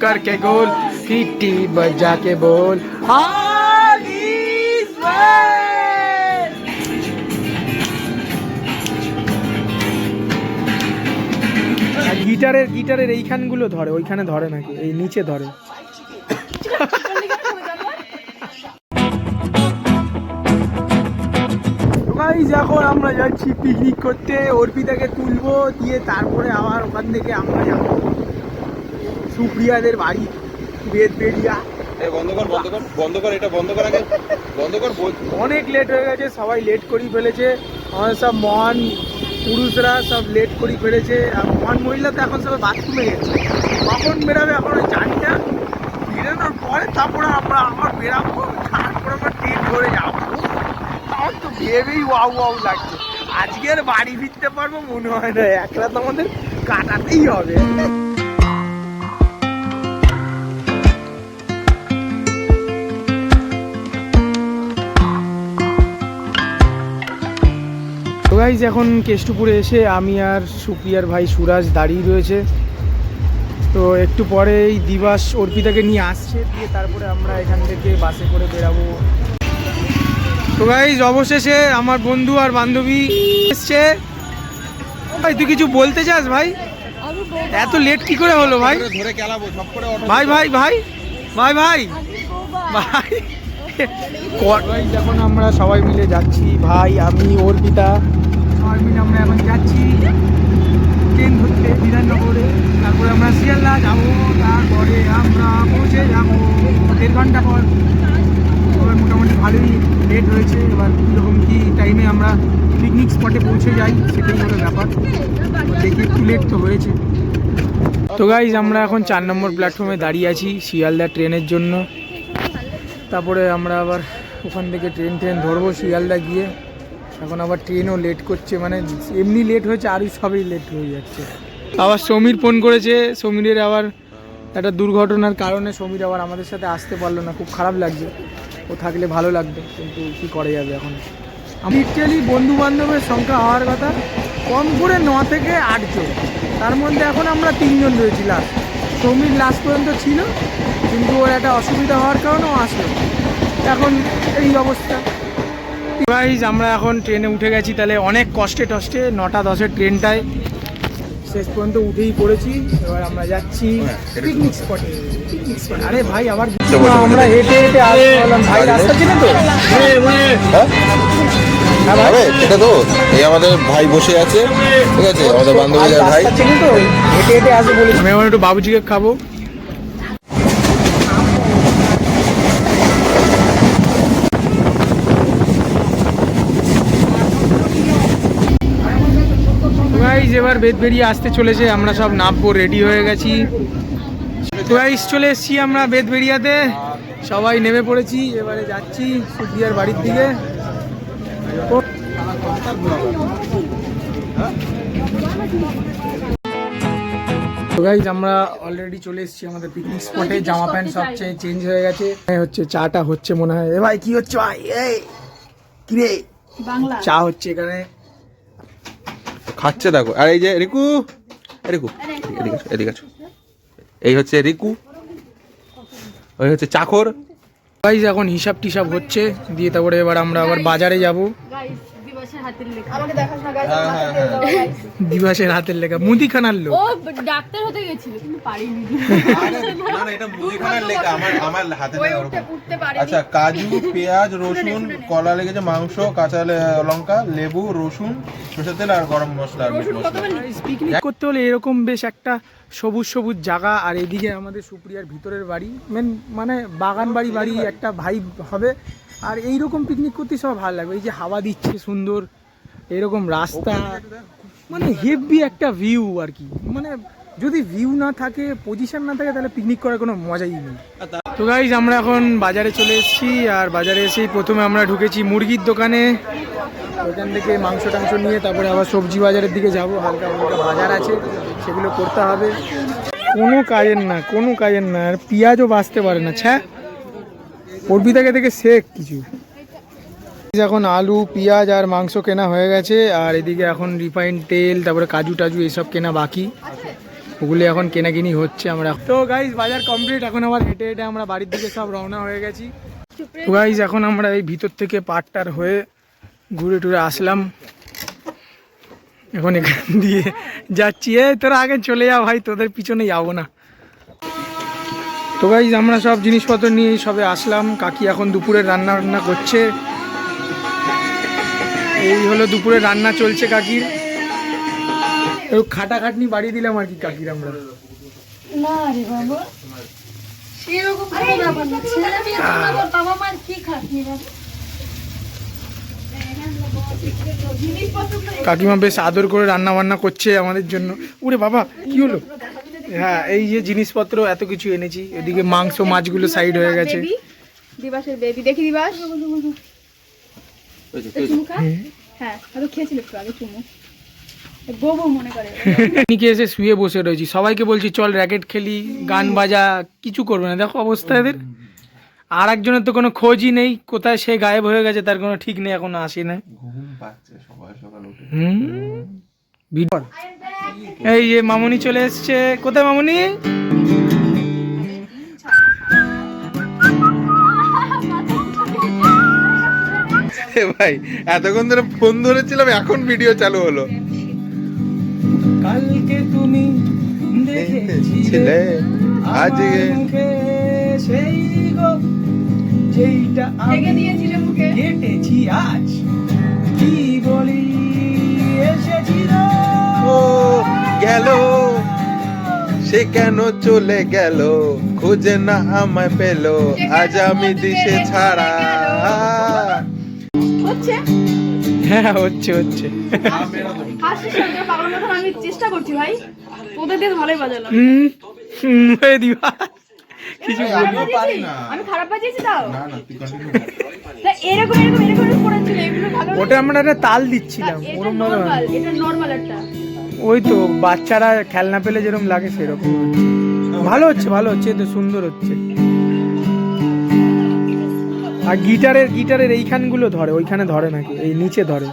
करके गोल सीटी बजा के बोल গিটারের এইখানগুলো ধরে, ওইখানে ধরে নাকি, এই নিচে ধরে। এখন আমরা যাচ্ছি পিকনিক করতে, অর্পিতাকে তুলবো, দিয়ে তারপরে আবার ওখান থেকে আমরা যাবো সুপ্রিয়াদের বাড়ি বেদবেড়িয়া। অনেক লেট হয়ে গেছে, সবাই লেট করে ফেলেছে, আমাদের সব মহান পুরুষরা সব লেট করে ফেলেছে, আর মহান মহিলা তো এখন সবাই বাথরুমে গেছে, কখন বেরাবে এখন জানি না। বেরোনোর পরে তারপরে আমরা আবার বেরাবো, তারপরে আমরা ট্রেন ধরে যাবো। আমার তো ভেবেই ওয়াও ওয়াও লাগছে, আজকের বাড়ি ফিরতে পারবো মনে হয় না, এক রাত আমাদের কাটাতেই হবে। তো গাইস এখন কেষ্টপুরে এসে আমি আর সুপ্রিয়ার ভাই সুরাজ দাঁড়িয়ে রয়েছে, তো একটু পরেই দিবাস অর্পিতাকে নিয়ে আসছে, দিয়ে তারপরে আমরা এখান থেকে বাসে করে বেরাবো। তো গাইস অবশেষে আমার বন্ধু আর বান্ধবী এসছে। ভাই তুই কিছু বলতে চাস ভাই? এত লেট কি করে হলো ভাই? ভাই ভাই ভাই ভাই ভাই ভাই এখন আমরা সবাই মিলে যাচ্ছি, ভাই আমি অর্পিতা সবাই মিলে আমরা এখন যাচ্ছি ট্রেন ধরতে বিধাননগরে, তারপরে আমরা শিয়ালদা যাবো, তারপরে আমরা পৌঁছে যাবো 1.5 ঘন্টা পর। এবার মোটামুটি ভালোই লেট হয়েছে, এবার কীরকম কী টাইমে আমরা পিকনিক স্পটে পৌঁছে যাই সেটাই হলো ব্যাপার, দেখি একটু লেট তো হয়েছে। তো গাইজ আমরা এখন 4 নম্বর প্ল্যাটফর্মে দাঁড়িয়ে আছি শিয়ালদা ট্রেনের জন্য, তারপরে আমরা আবার ওখান থেকে ট্রেন ধরবো শিয়ালদা গিয়ে। এখন আবার ট্রেনও লেট করছে, মানে এমনি লেট হয়েছে আরও সবই লেট হয়ে যাচ্ছে। আবার সমীর ফোন করেছে, সমীরের আবার একটা দুর্ঘটনার কারণে সমীর আবার আমাদের সাথে আসতে পারলো না, খুব খারাপ লাগছে, ও থাকলে ভালো লাগবে কিন্তু কী করে যাবে এখন। আমি অ্যাকচুয়ালি বন্ধু বান্ধবের সংখ্যা হওয়ার কথা কম করে 9 থেকে 8 জন, তার মধ্যে এখন আমরা 3 জন রয়েছি লাস্ট। সমীর লাস্ট পর্যন্ত ছিল কিন্তু ওর একটা অসুবিধা হওয়ার কারণে ও আসলো, এখন এই অবস্থা। গাইস আমরা এখন ট্রেনে উঠে গেছি, তাহলে অনেক কষ্টে 9টা 10-এর ট্রেনটায় শেষ পর্যন্ত উঠেই পড়েছি। এবার আমরা যাচ্ছি পিকনিক স্পটে। আরে ভাই আবার আমরা হেঁটে হেঁটে আসলাম, ভাই রাস্তা চিনে তো? এটা তো এই আমাদের ভাই বসে আছে, ঠিক আছে, আমাদের বান্ধবীদের ভাই চিনি তো, হেঁটে হেঁটে আসবো বলে। আমি এখন একটু বাবুজিকে খাবো। এবার বেদবেড়িয়া আসতে চলেছে, আমরা সব নামবো, রেডি হয়ে গেছি। তো গাইস চলে এসেছি আমরা বেদবেড়িয়াতে, সবাই নেমে পড়েছি, এবারে যাচ্ছি সুপ্রিয়ার বাড়ির দিকে। তো গাইস আমরা অলরেডি চলে এসেছি আমাদের পিকনিক স্পটে, জামা প্যান্ট সব চেঞ্জ হয়ে গেছে, হচ্ছে চাটা হচ্ছে মনে হয়। এ ভাই কি হচ্ছে ভাই? এই কি রে? বাংলা চা হচ্ছে এখানে, খাচ্ছে দেখো। আর এই যে রিকু, রিকু এদিকে আছো, এই হচ্ছে রিকু, ওই হচ্ছে চাকর। গাইস এখন হিসাব টিসাব হচ্ছে, দিয়ে তারপরে এবার আমরা আবার বাজারে যাব। দিবাসের হাতের লেখা মুদিখানার লোক, ও ডাক্তার হতে গেছিল কিন্তু পারিনি। না না এটা মুদিখানার লেখা, আমার হাতে উঠতে পারিনি। আচ্ছা কাজু, পেঁয়াজ, রসুন, কলা লেগেছে, মাংস, কাঁচা লঙ্কা, লেবু, রসুন, সরষের তেল আর গরম মশলা আর মিট মশলা। পিকনিক করতে হলে এরকম বেশ একটা সবুজ সবুজ জায়গা, আর এদিকে আমাদের সুপ্রিয়ার ভিতরের বাড়ি, মানে বাগান বাড়ি একটা ভাইব হবে, আর এইরকম পিকনিক করতে সব ভালো লাগবে। এই যে হাওয়া দিচ্ছে সুন্দর, এরকম রাস্তা, মানে হেভি একটা ভিউ আর কি। মানে যদি ভিউ না থাকে, পজিশন না থাকে, তাহলে পিকনিক করার কোনো মজাই নেই। তো গাইস আমরা এখন বাজারে চলে এসেছি, আর বাজারে এসেই প্রথমে আমরা ঢুকেছি মুরগির দোকানে, ওইখান থেকে মাংস টাংস নিয়ে তারপরে আবার সবজি বাজারের দিকে যাব, হালকা হালকা বাজার আছে সেগুলো করতে হবে। কোনো কাজের না, আর পেঁয়াজও বাঁচতে পারে না। ছ্যা অর্পিতাকে থেকে শেখ কিছু। এখন আলু পেঁয়াজ আর মাংস কেনা হয়ে গেছে, আর এদিকে এখন রিফাইন্ড তেল, তারপরে কাজু টাজু এসব কেনা বাকি, ওগুলো এখন কেনাকিনি হচ্ছে। আমরা তো গাইজ বাজার কমপ্লিট, এখন আবার হেঁটে হেঁটে আমরা বাড়ির দিকে সব রওনা হয়ে গেছি। তো গাইজ এখন আমরা এই ভিতর থেকে পাটটার হয়ে ঘুরে টুরে আসলাম, এখন এখান দিয়ে যাচ্ছি। তোরা আগে চলে যাও ভাই, তোদের পিছনে যাবো না। তো গাইজ আমরা সব জিনিসপত্র নিয়ে সবে আসলাম। কাকি এখন দুপুরের রান্না করছে। এই হলো দুপুরে রান্না চলছে কাকির। খাটাখাটনি বাড়িয়ে দিলাম আর কি কাকির আমরা। না রে বাবা, সেরকম কোনো ব্যাপার না। ছেলে মেয়ে তোমরা বাবা মার কি খাটনি বাবা। কাকিমা বেশ আদর করে রান্না বান্না করছে আমাদের জন্য। উরে বাবা কি হলো? হ্যাঁ, এই যে জিনিসপত্র এত কিছু এনেছি। এদিকে মাংস মাছগুলো সাইড হয়ে গেছে। দিবাসের বেবি দেখি, দিবাস হ্যাঁ হয়তো খেয়েছিল একটু আগে চুমু, গোবো মনে করে। নিকে এসে শুয়ে বসে রয়েছি, সবাইকে বলছি চল র্যাকেট খেলি, গান বাজা, কিছু করবে না। দেখো অবস্থা এদের। আর একজনের তো কোনো খোঁজই নেই, কোথায় সে গায়েব হয়ে গেছে তার কোনো ঠিক নেই, এখনো আসে না। এই যে মামুনি চলে এসছে। কোথায় মামুনি? ভাই এতক্ষণ ধরে ফোন ধরেছিলাম, এখন ভিডিও চালু হলো। কালকে তুমি দেখেছিলে আজকে সেই গো যেইটা ঢেকে দিয়েছিলে মুখে। কেটেছি আজ কি বলি এসেছিল ও গেল, সে কেন চলে গেল, খুঁজে না আমায় পেল, আজ আমি দিশে ছাড়া। হচ্ছে হ্যাঁ হচ্ছে হচ্ছে। হাসিস না, তোরা পাগলের মতন। আমি চেষ্টা করছি ভাই, তোদের দিয়ে ভালোই বাজালাম। দিবা কিছু আমিও পারি না। আমি খারাপ বাজিয়েছি তাও? না না, তুই কন্টিনিউ তা এরকম এরকম এরকম এরকম করেছিল, এগুলো ভালো না? ওটা আমরা একটা তাল দিচ্ছিলাম এটা ওরম ভাবে। নরমাল, এটা নরমাল একটা। ওই তো বাচ্চারা খেলনা পেলে যেরকম লাগে সেরকম হচ্ছে। ভালো হচ্ছে ভালো হচ্ছে, তো সুন্দর হচ্ছে। আর গিটারের এইখানগুলো ধরে, ওইখানে ধরে নাকি? এই নিচে ধরে।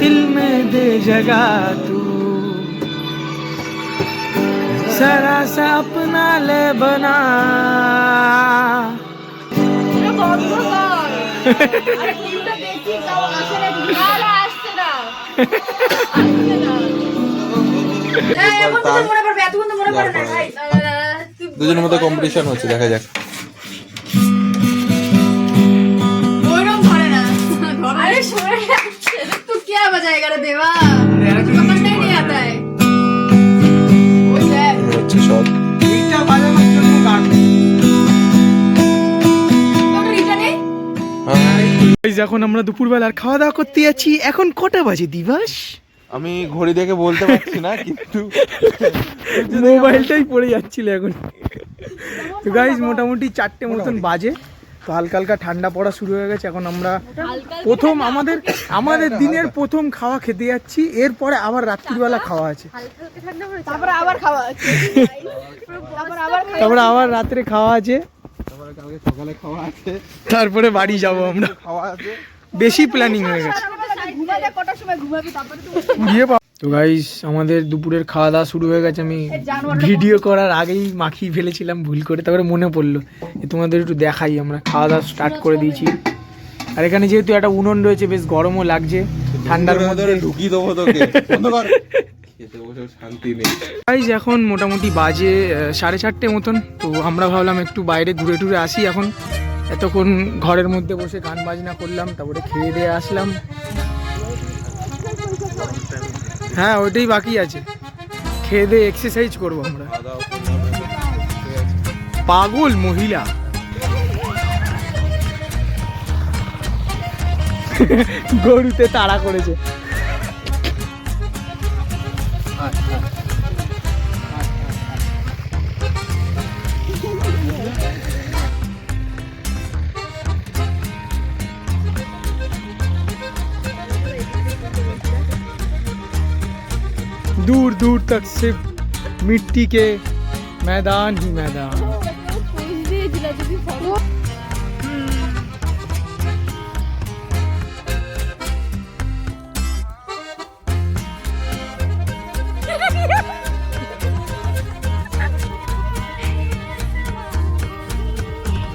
दिल में दे जगह तू जरा सा अपना ले बना। এটা বন্ধ কর। আরে কিউটা দেখি তাও আসে না, গালা আসছে না। আসছে না। এই এখন তো মনে পড়বে, এতক্ষণ তো মনে পড়ে না ভাই। দুজনের মধ্যে কম্পিটিশন হচ্ছে, দেখা যাক। ওইরকম ধরে না। अरे সরে যাচ্ছে। तू क्या बजाएगा रे देवा? पकड़ने नहीं आता है। ওই দেখ। হচ্ছে সব। এইটা বাজানোর জন্য গান। তোর এটা নেই? এখন আমরা দুপুরবেলার খাওয়া দাওয়া করতে যাচ্ছি। এখন কটা বাজে দিবাস? আমি ঘড়ি দেখে বলতে পারছি না, কিন্তু মোবাইলটাই পড়ে যাচ্ছিল এখন। তো গাইজ মোটামুটি 4টে মতন বাজে। তো হালকা হালকা ঠান্ডা পড়া শুরু হয়ে গেছে। এখন আমরা প্রথম আমাদের দিনের প্রথম খাওয়া খেতে যাচ্ছি। এরপরে আবার রাত্রিবেলা খাওয়া আছে, তারপরে আবার খাওয়া আছে। তারপরে আবার রাত্রে খাওয়া আছে, কালকে সকালে খাওয়া আছে, তারপরে বাড়ি যাব আমরা। খাওয়া আছে। বেশি প্ল্যানিং হয়ে গেছে। ঘুমালে কটার সময় ঘুমাবি? তারপরে তো গাইস আমাদের দুপুরের খাওয়া দাওয়া শুরু হয়ে গেছে। আমি ভিডিও করার আগেই মাখিয়ে ফেলেছিলাম ভুল করে, তারপরে মনে পড়লো তোমাদের একটু দেখাই। আমরা খাওয়া দাওয়া স্টার্ট করে দিয়েছি। আর এখানে যেহেতু একটা উনুন রয়েছে, বেশ গরমও লাগছে। ঠান্ডার মধ্যে ঢুকিয়ে দেবো তোকে, বন্ধ কর। খেতে বসে শান্তি নেই। গাইস এখন মোটামুটি বাজে 4:30 মতন। তো আমরা ভাবলাম একটু বাইরে ঘুরে টুরে আসি। এখন এতক্ষণ ঘরের মধ্যে বসে গান বাজনা করলাম, তারপরে খেয়ে দিয়ে আসলাম। হ্যাঁ ওইটাই বাকি আছে, খেয়ে দিয়ে এক্সারসাইজ করবো আমরা। পাগল মহিলা। গরুতে তাড়া করেছে। दूर दूर तक सिर्फ मिट्टी के मैदान ही मैदान।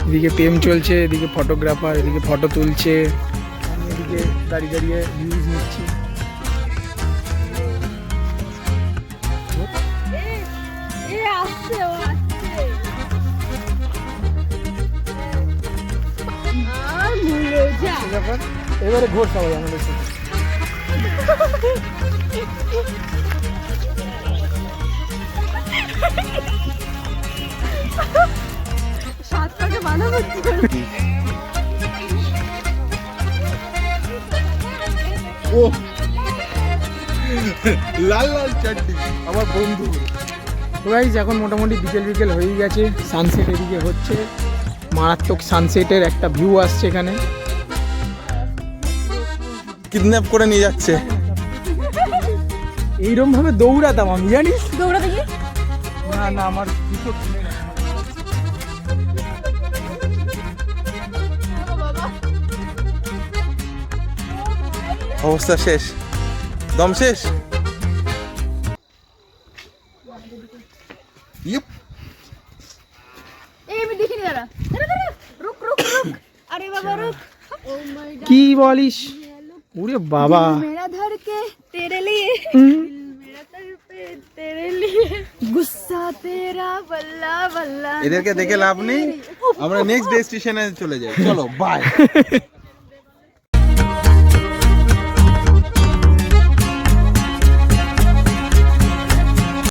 এদিকে প্রেম চলছে, এদিকে ফটোগ্রাফার, এদিকে ফটো তুলছে, আমি এদিকে দাঁড়িয়ে দাঁড়িয়ে ভিউজ নিচ্ছি। এবারে ঘোর সবাই আমাদের সাথে। ও লাল লাল চাটনি আমার বন্ধু। তো গাইস এখন মোটামুটি বিকেল বিকেল হয়ে গেছে, সানসেট এদিকে হচ্ছে, মারাত্মক সানসেটের একটা ভিউ আসছে এখানে। কিডন্যাপ করে নিয়ে যাচ্ছে। এইরকম ভাবে দৌড়াতাম আমি, জানিস? দৌড়াতে গিয়ে না না, আমার দুটো কিনে না। অবস্থা শেষ, দম শেষ। ইপ এই আমি দেখিনি, দাঁড়া দাঁড়া দাঁড়া, রুক রুক রুক, আরে বাবা রুক। ও মাই গড, কি বলিস? ওরে বাবা, মেরা ধর কে তেরে লিয়ে, মেরা তড়পে তেরে লিয়ে, গুস্সা তেরা বল্লা বল্লা। এদেরকে দেখে লাভ নেই, আমরা নেক্সট ডেস্টিনেশনে চলে যাই। চলো বাই।